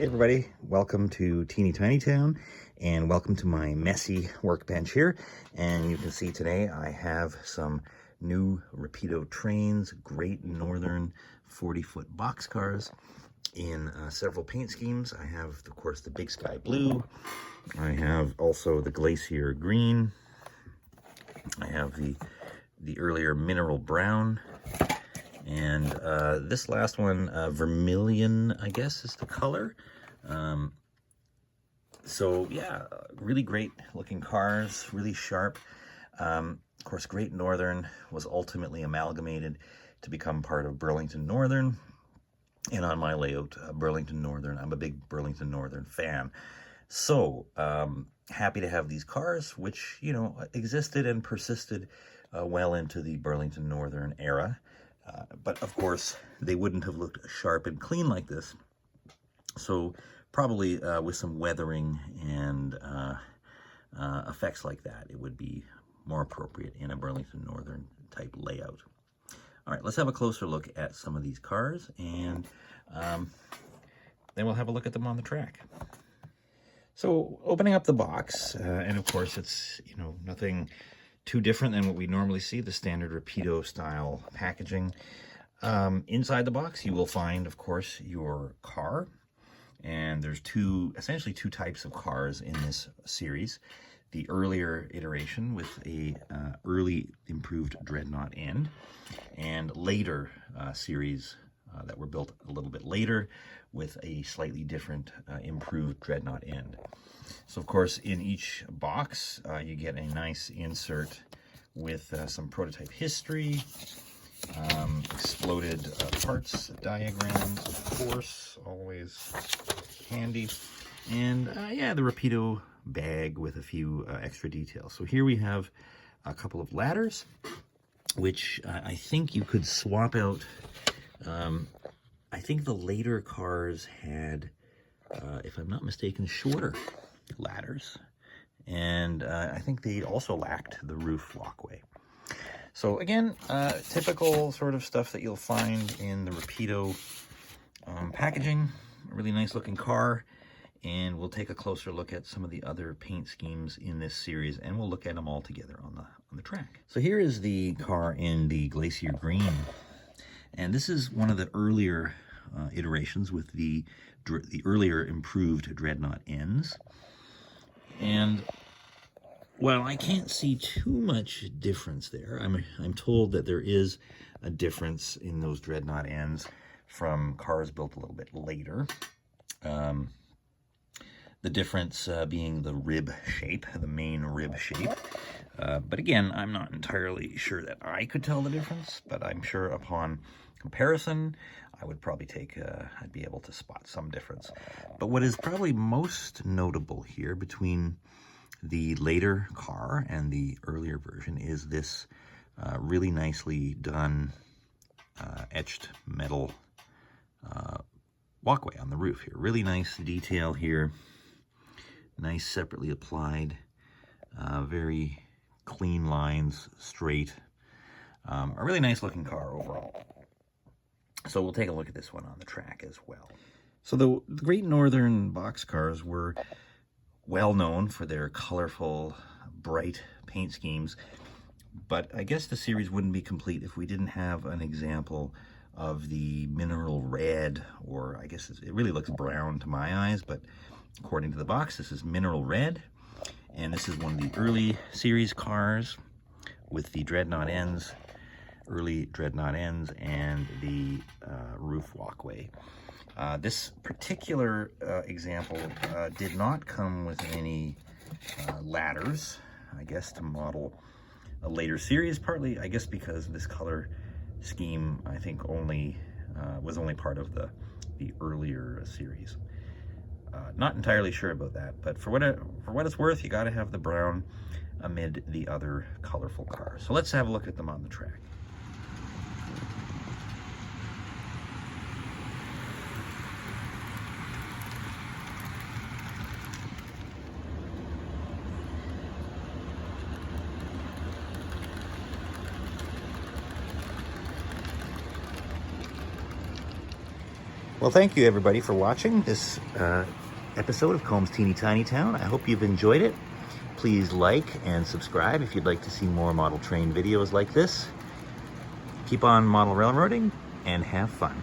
Hey everybody, welcome to Teeny Tiny Town and welcome to my messy workbench here. And you can see today I have some new Rapido trains, Great Northern 40-foot boxcars in several paint schemes. I have, of course, the Big Sky Blue. I have also the Glacier Green. I have the earlier Mineral Brown. And this last one, Vermilion, I guess is the color. So yeah, really great looking cars, really sharp. Of course, Great Northern was ultimately amalgamated to become part of Burlington Northern. And on my layout, Burlington Northern, I'm a big Burlington Northern fan. So happy to have these cars, which, you know, existed and persisted well into the Burlington Northern era. But of course, they wouldn't have looked sharp and clean like this. So probably with some weathering and effects like that, it would be more appropriate in a Burlington Northern type layout. All right, let's have a closer look at some of these cars, and then we'll have a look at them on the track. So opening up the box, and of course it's, you know, nothing too different than what we normally see, the standard Rapido style packaging. Inside the box you will find, of course, your car. And there's essentially two types of cars in this series. The earlier iteration with a early improved dreadnought end, and later series that were built a little bit later with a slightly different improved dreadnought end. So of course, in each box you get a nice insert with some prototype history, exploded parts diagrams, of course, always handy, and yeah, the Rapido bag with a few extra details. So here we have a couple of ladders, which I think you could swap out. I think the later cars had, if I'm not mistaken, shorter ladders, and I think they also lacked the roof walkway. So again, typical sort of stuff that you'll find in the Rapido packaging. A really nice looking car, and we'll take a closer look at some of the other paint schemes in this series, and we'll look at them all together on the track. So here is the car in the Glacier Green, and this is one of the earlier iterations with the earlier improved dreadnought ends. And well, I can't see too much difference there. I'm told that there is a difference in those dreadnought ends from cars built a little bit later. The difference being the rib shape, the main rib shape. But again, I'm not entirely sure that I could tell the difference, but I'm sure upon comparison, I would probably I'd be able to spot some difference. But what is probably most notable here between the later car and the earlier version is this really nicely done etched metal walkway on the roof here. Really nice detail here. Nice separately applied, very clean lines, straight. A really nice looking car overall. So we'll take a look at this one on the track as well. So the Great Northern boxcars were well known for their colorful, bright paint schemes, but I guess the series wouldn't be complete if we didn't have an example of the mineral red, or I guess it really looks brown to my eyes, but according to the box, this is mineral red, and this is one of the early series cars with the dreadnought ends, early dreadnought ends, and the roof walkway. This particular example did not come with any ladders, I guess, to model a later series, partly, I guess, because this color scheme, I think, was only part of the earlier series. Not entirely sure about that, but for what it's worth, you got to have the brown amid the other colorful cars. So let's have a look at them on the track. Well, thank you everybody for watching this episode of Combs Teeny Tiny Town. I hope you've enjoyed it. Please like and subscribe if you'd like to see more model train videos like this. Keep on model railroading and have fun.